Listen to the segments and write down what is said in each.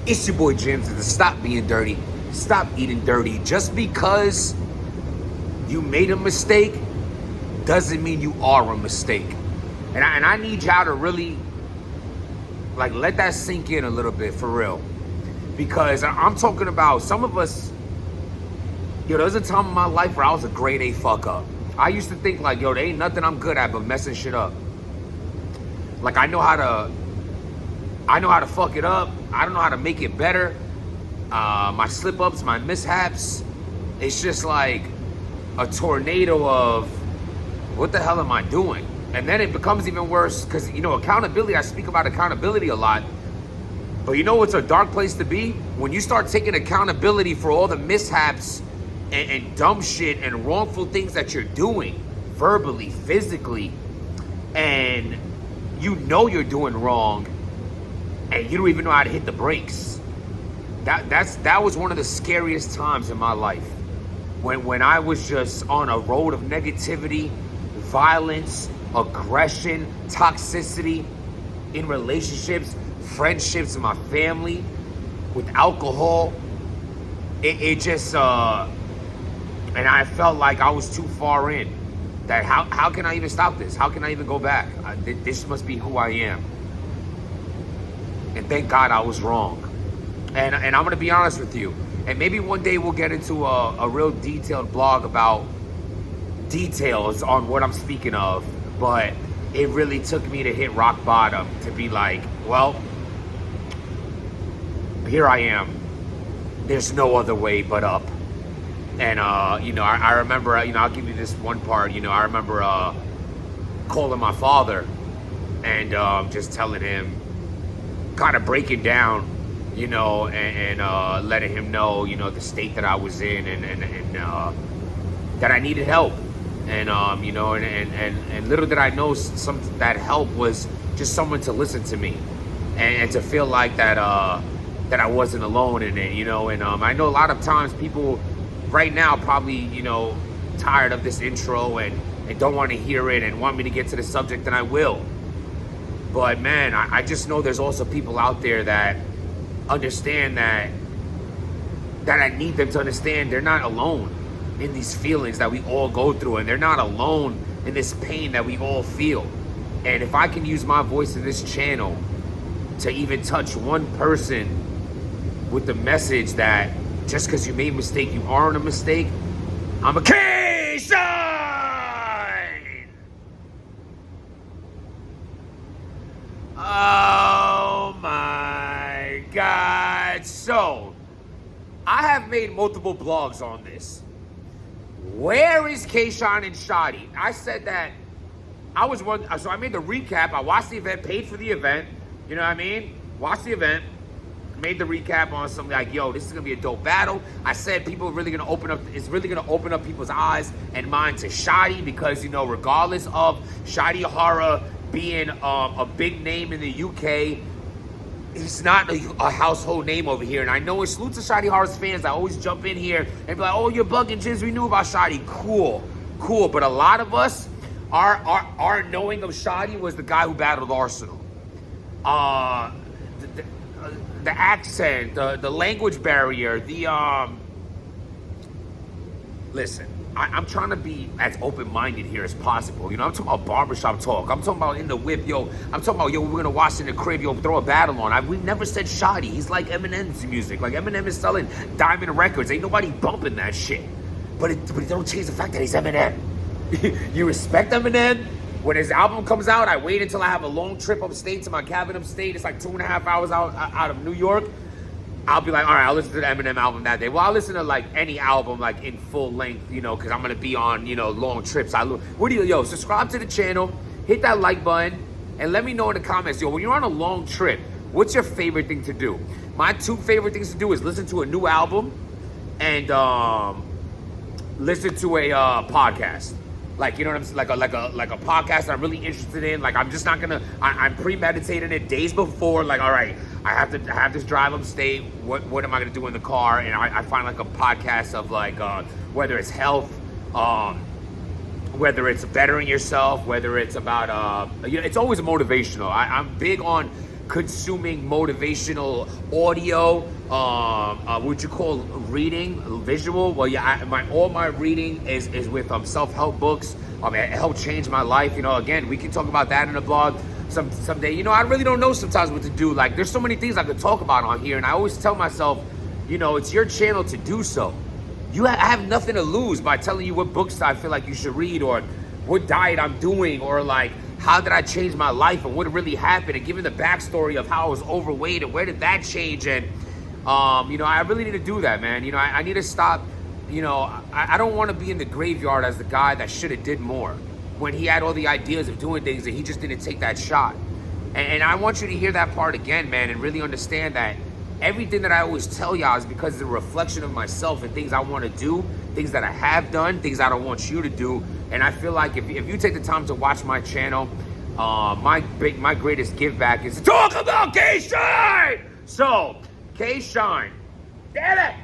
It's your boy James, and stop being dirty. Stop eating dirty. Just because you made a mistake doesn't mean you are a mistake. And I need y'all to really, like, let that sink in a little bit, for real. Because I'm talking about some of us, there was a time in my life where I was a grade A fuck up. I used to think like, there ain't nothing I'm good at but messing shit up. Like, I know how to fuck it up. I don't know how to make it better. My slip-ups, my mishaps, it's just like a tornado of, what the hell am I doing? And then it becomes even worse because, accountability, I speak about accountability a lot. But you know what's a dark place to be? When you start taking accountability for all the mishaps and dumb shit and wrongful things that you're doing, verbally, physically, and you know you're doing wrong, and you don't even know how to hit the brakes. That was one of the scariest times in my life. When I was just on a road of negativity, violence, aggression, toxicity in relationships, friendships, in my family, with alcohol. It just, and I felt like I was too far in. That how can I even stop this? How can I even go back? This must be who I am. And thank God I was wrong. And I'm going to be honest with you. And maybe one day we'll get into a real detailed blog about details on what I'm speaking of. But it really took me to hit rock bottom to be like, well, here I am. There's no other way but up. And, I remember, I'll give you this one part. I remember calling my father and just telling him, kind of breaking down, and letting him know, the state that I was in and that I needed help. And, and little did I know that help was just someone to listen to me and to feel like that I wasn't alone in it, and I know a lot of times people right now probably, tired of this intro and don't want to hear it and want me to get to the subject, and I will. But man, I just know there's also people out there that understand that I need them to understand they're not alone in these feelings that we all go through, and they're not alone in this pain that we all feel. And if I can use my voice in this channel to even touch one person with the message that just because you made a mistake, you aren't a mistake, I'm a K-Shine! Oh my God. So, I have made multiple blogs on this. Where is K-Shine and Shotty? I said that so I made the recap. I watched the event, paid for the event. You know what I mean? Watched the event, made the recap on something like, yo, this is gonna be a dope battle. I said it's really gonna open up people's eyes and minds to Shotty because, regardless of Shotty Horror being a big name in the UK, he's not a household name over here. And I know it salute to Shotty Horror's fans. I always jump in here and be like, oh, you're bugging, Jiz. We knew about Shotty. Cool. But a lot of us, our knowing of Shotty was the guy who battled Arsenal. The accent, the language barrier, listen, I'm trying to be as open-minded here as possible. I'm talking about barbershop talk. I'm talking about in the whip, yo. I'm talking about, yo, we're gonna watch in the crib, yo, throw a battle on. We've never said Shotty. He's like Eminem's music. Like, Eminem is selling diamond records. Ain't nobody bumping that shit. But it don't change the fact that he's Eminem. You respect Eminem? When his album comes out, I wait until I have a long trip upstate to my cabin upstate. It's like 2.5 hours out of New York. I'll be like, all right, I'll listen to the Eminem album that day. Well, I'll listen to like any album like in full length, because I'm gonna be on, long trips. Subscribe to the channel, hit that like button, and let me know in the comments, when you're on a long trip, what's your favorite thing to do? My 2 favorite things to do is listen to a new album and listen to a podcast. Like, what I'm saying? Like a podcast that I'm really interested in. Like, I'm just not gonna, I'm premeditating it days before. Like, all right, I have this drive upstate. What am I gonna do in the car? And I find like a podcast of like, whether it's health, whether it's bettering yourself, whether it's about, it's always motivational. I'm big on consuming motivational audio, what you call reading, visual. Well, yeah, all my reading is with self-help books. It helped change my life. You know, again, we can talk about that in the blog someday. You know, I really don't know sometimes what to do. Like, there's so many things I could talk about on here, and I always tell myself, you know, it's your channel to do so. I have nothing to lose by telling you what books I feel like you should read, or what diet I'm doing, or like how did I change my life and what really happened, and giving the backstory of how I was overweight and where did that change. And you know, I really need to do that, man. You know, I need to stop. You know, I don't want to be in the graveyard as the guy that should have did more when he had all the ideas of doing things and he just didn't take that shot. And I want you to hear that part again, man, and really understand that everything that I always tell y'all is because it's a reflection of myself and things I want to do, things that I have done, things I don't want you to do. And I feel like if you take the time to watch my channel, my greatest give back is to talk about K-Shine. So, K-Shine, damn it.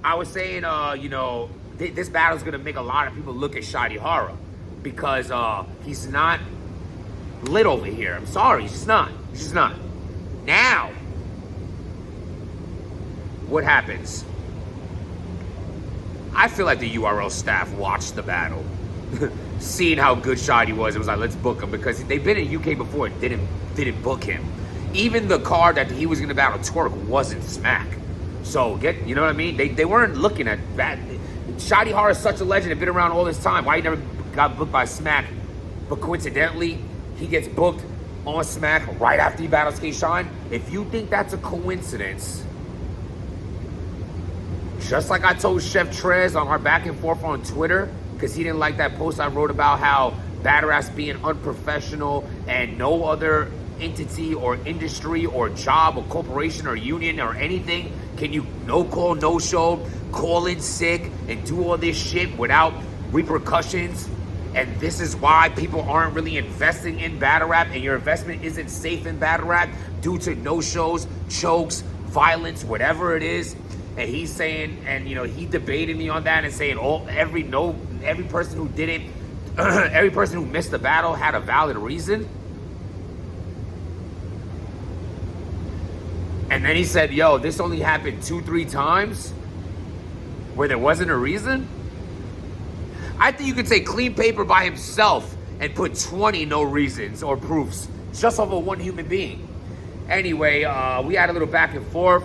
I was saying, you know, this battle is gonna make a lot of people look at Shotty Horror because he's not lit over here. I'm sorry, he's just not. He's just not. Now, what happens? I feel like the URL staff watched the battle, seeing how good Shotty was. It was like, let's book him, because they've been in UK before and didn't book him. Even the card that he was gonna battle Twerk wasn't Smack. So you know what I mean? They weren't looking at that. Shotty Horror is such a legend, had been around all this time. Why he never got booked by Smack? But coincidentally, he gets booked on Smack right after he battles K-Shine. If you think that's a coincidence, just like I told Chef Trez on our back and forth on Twitter, because he didn't like that post I wrote about how battle raps being unprofessional and no other entity or industry or job or corporation or union or anything can you no call, no show, call in sick and do all this shit without repercussions. And this is why people aren't really investing in battle rap, and your investment isn't safe in battle rap due to no shows, chokes, violence, whatever it is. And he's saying, and you know, he debated me on that and saying, every person who did it, every person who missed the battle had a valid reason. And then he said, yo, this only happened 2-3 times where there wasn't a reason. I think you could take clean paper by himself and put 20 no reasons or proofs just over one human being. Anyway, we had a little back and forth.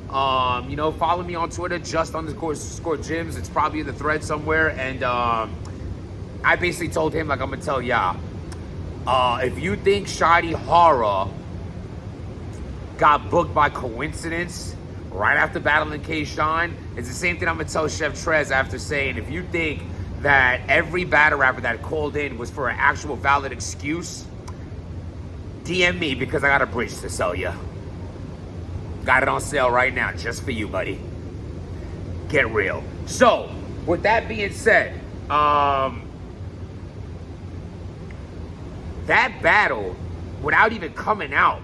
You know, follow me on Twitter, just_score gyms. It's probably in the thread somewhere. And I basically told him, like, I'm gonna tell y'all, if you think Shotty Horror got booked by coincidence right after battling K-Shine, it's the same thing I'm gonna tell Chef Trez after saying, if you think that every battle rapper that called in was for an actual valid excuse, DM me, because I got a bridge to sell you. Got it on sale right now, just for you, buddy. Get real. So, with that being said, that battle, without even coming out,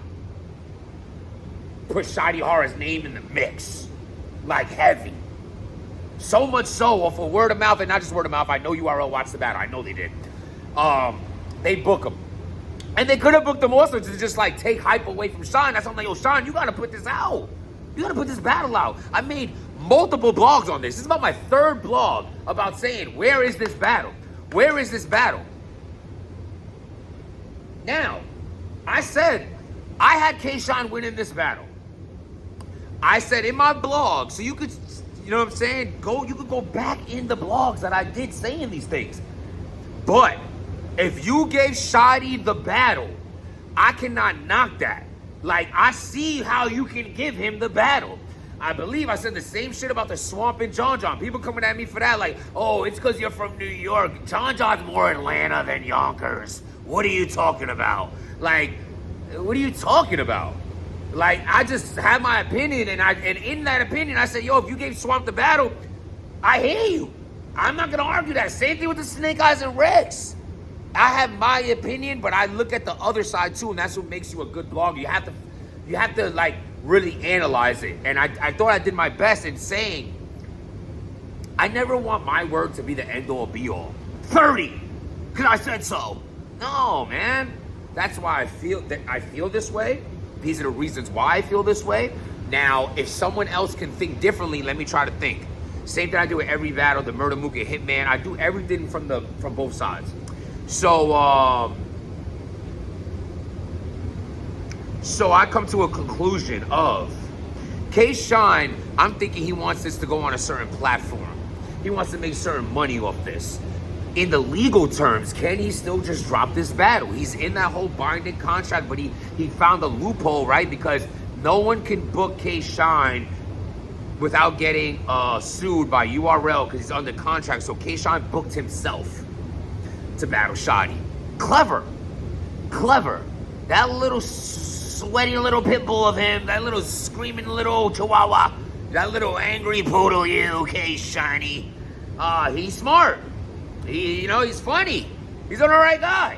put Shotty Horror's name in the mix, like heavy. So much so, for word of mouth, and not just word of mouth, I know URL watched the battle, I know they did. They book him. And they could have booked him also to just like take hype away from Sean. That's why I'm like, yo, Sean, you gotta put this out. You gotta put this battle out. I made multiple blogs on this. This is about my third blog about saying, where is this battle? Where is this battle? Now, I said, I had K-Shine winning this battle. I said in my blog, so you could, you know what I'm saying? You could go back in the blogs that I did saying these things. But if you gave Shotty the battle, I cannot knock that. Like, I see how you can give him the battle. I believe I said the same shit about the Swamp and John John. People coming at me for that, like, oh, it's because you're from New York. John John's more Atlanta than Yonkers. What are you talking about? Like, what are you talking about? Like, I just have my opinion, and in that opinion, I said, yo, if you gave Swamp the battle, I hear you. I'm not gonna argue that. Same thing with the Snake Eyes and Rex. I have my opinion, but I look at the other side too, and that's what makes you a good blogger. You have to like really analyze it. And I thought I did my best in saying, I never want my word to be the end all be all. 30, because I said so. No, man. That's why I feel this way. These are the reasons why I feel this way. Now, if someone else can think differently, let me try to think. Same thing I do with every battle, the Murder Mook and Hitman. I do everything from both sides. So I come to a conclusion of K-Shine. I'm thinking he wants this to go on a certain platform. He wants to make certain money off this. In the legal terms, can he still just drop this battle? He's in that whole binding contract, but he found a loophole, right? Because no one can book K-Shine without getting sued by URL because he's under contract. So K-Shine booked himself to battle Shotty. Clever. That little sweaty little pit bull of him, that little screaming little chihuahua, that little angry poodle, you K-Shiny. He's smart. He's funny. He's an alright guy.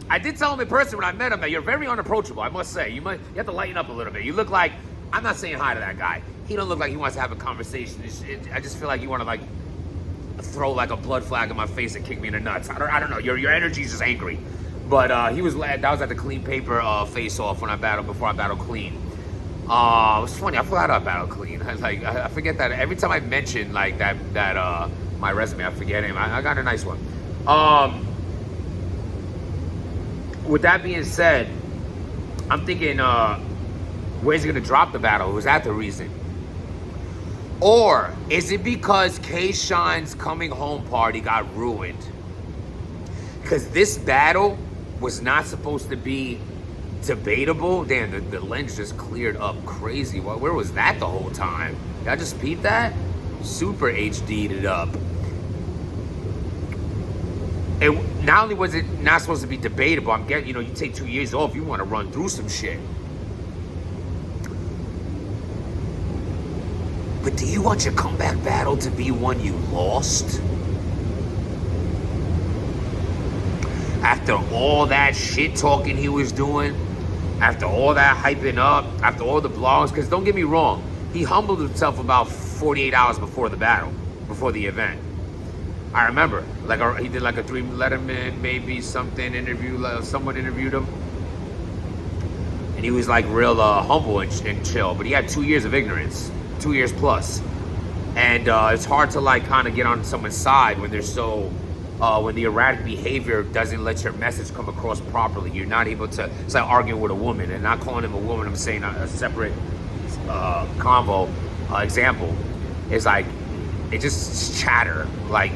I did tell him in person when I met him that you're very unapproachable, I must say. You have to lighten up a little bit. You look like, I'm not saying hi to that guy. He don't look like he wants to have a conversation. I just feel like you want to throw a blood flag in my face and kick me in the nuts. I don't know. Your energy's just angry. But that was at the Clean Paper face-off when I battled, before I battled Clean. It was funny. I forgot I battled Clean. I forget that every time I mention that my resume, I forget him. I got a nice one. With that being said, I'm thinking, where's he gonna drop the battle? Was that the reason? Or is it because K-Shine's coming home party got ruined? Because this battle was not supposed to be debatable. Damn, the lens just cleared up crazy. Where was that the whole time? Did I just peep that? Super HD'd it up. And not only was it not supposed to be debatable, I'm getting, you take 2 years off, you want to run through some shit. But do you want your comeback battle to be one you lost? After all that shit talking he was doing, after all that hyping up, after all the blogs, because don't get me wrong, he humbled himself about 48 hours before the battle, before the event. I remember, he did a 3 Letterman, maybe something interview, someone interviewed him. And he was real humble and chill, but he had 2 years of ignorance, 2 years plus. And it's hard to kind of get on someone's side when they're so, when the erratic behavior doesn't let your message come across properly. You're not able to, it's like arguing with a woman, and not calling him a woman, I'm saying a separate convo example. Is it's just chatter. Why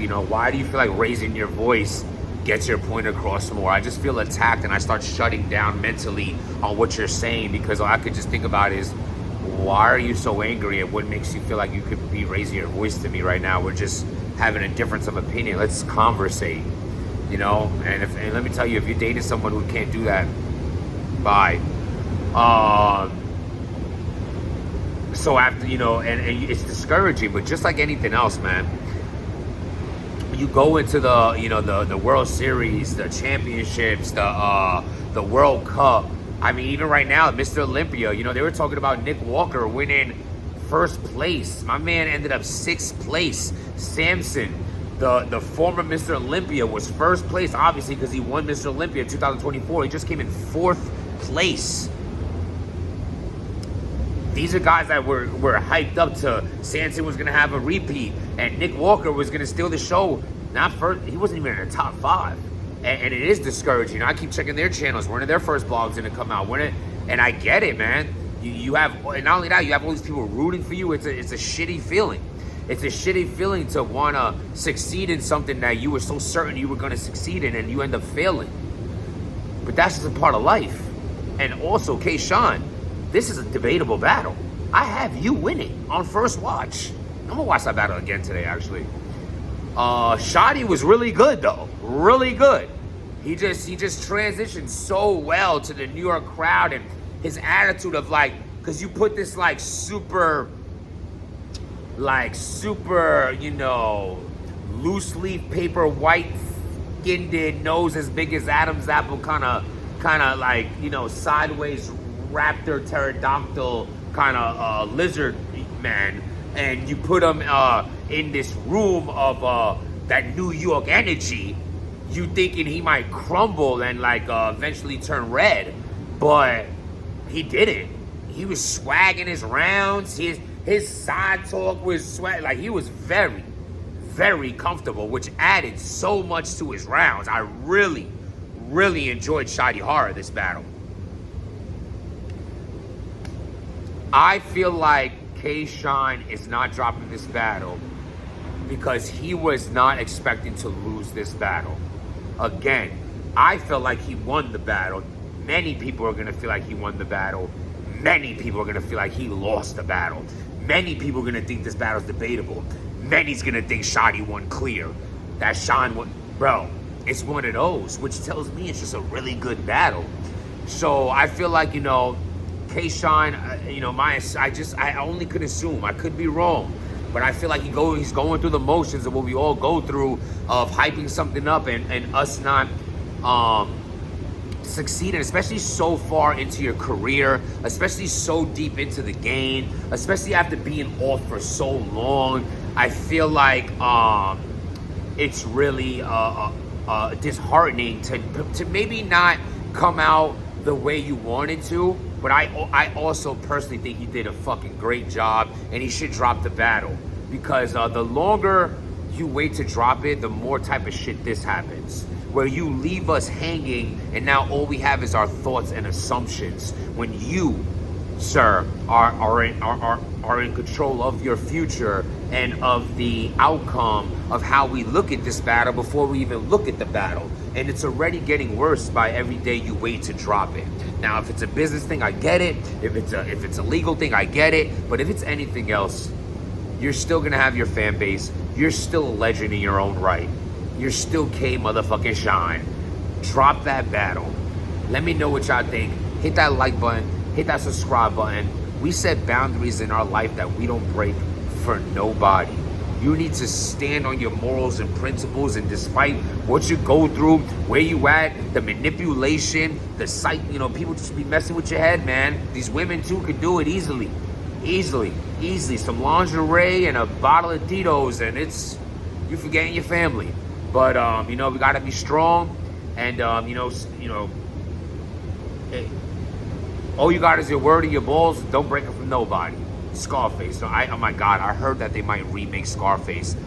do you feel like raising your voice gets your point across more? I just feel attacked and I start shutting down mentally on what you're saying, because all I could just think about is, why are you so angry, and what makes you feel like you could be raising your voice to me right now? We're just having a difference of opinion. Let's conversate, and let me tell you, if you're dating someone who can't do that, bye. So after, and it's discouraging, but just like anything else, man, you go into the World Series, the championships, the World Cup. I mean, even right now, Mr. Olympia, they were talking about Nick Walker winning first place. My man ended up 6th place. Samson, the former Mr. Olympia, was first place, obviously, because he won Mr. Olympia in 2024. He just came in 4th place. These are guys that were hyped up to Samson was going to have a repeat, and Nick Walker was going to steal the show. Not first, he wasn't even in the top 5. And it is discouraging. I keep checking their channels. When are their first blogs going to come out? And I get it, man. You have, and not only that, you have all these people rooting for you. It's a shitty feeling. It's a shitty feeling to want to succeed in something that you were so certain you were going to succeed in, and you end up failing. But that's just a part of life. And also, K-Shine, this is a debatable battle. I have you winning on first watch. I'm going to watch that battle again today, actually. Shotty was really good, though. Really good. He just transitioned so well to the New York crowd, and his attitude of because you put this super, loose leaf paper, white skinned, nose as big as Adam's apple, kind of sideways raptor pterodactyl kind of lizard man, and you put him in this room of that New York energy. you thinking he might crumble and like eventually turn red, but he didn't. He was swagging his rounds. His side talk was swag. Like, he was very, very comfortable, which added so much to his rounds. I really, really enjoyed Shotty Horror this battle. I feel like K-Shine is not dropping this battle because he was not expecting to lose this battle. Again, I feel like he won the battle. Many people are going to feel like he won the battle. Many people are going to feel like he lost the battle. Many people are going to think this battle's debatable. Many's going to think Shotty won clear. That Sean won. Bro, it's one of those, which tells me it's just a really good battle. So I feel like, you know, K-Shine, you know, I only could assume. I could be wrong. But I feel like he's going through the motions of what we all go through of hyping something up and us not succeeding, especially so far into your career, especially so deep into the game, especially after being off for so long. I feel like it's really disheartening to maybe not come out the way you wanted to. But I also personally think he did a fucking great job, and he should drop the battle. Because the longer you wait to drop it, the more type of shit this happens. Where you leave us hanging, and now all we have is our thoughts and assumptions. When you, sir, are in control of your future and of the outcome of how we look at this battle before we even look at the battle. And it's already getting worse by every day you wait to drop it. Now, if it's a business thing, I get it. If it's a legal thing, I get it. But if it's anything else, you're still gonna have your fan base. You're still a legend in your own right. You're still K motherfucking Shine. Drop that battle. Let me know what y'all think. Hit that like button. Hit that subscribe button. We set boundaries in our life that we don't break for nobody. You need to stand on your morals and principles, and despite what you go through, where you at, the manipulation, the sight, you know, people just be messing with your head, man. These women too could do it easily. Easily. Some lingerie and a bottle of Tito's, and you forgetting your family. But you know, we gotta be strong, and you know, hey, all you got is your word and your balls. Don't break it from nobody. Scarface. So oh my God, I heard that they might remake Scarface.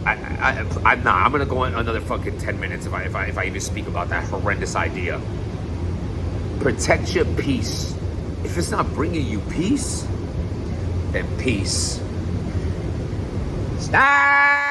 I'm not. I'm gonna go in another fucking 10 minutes if I even speak about that horrendous idea. Protect your peace. If it's not bringing you peace, then peace. Stop.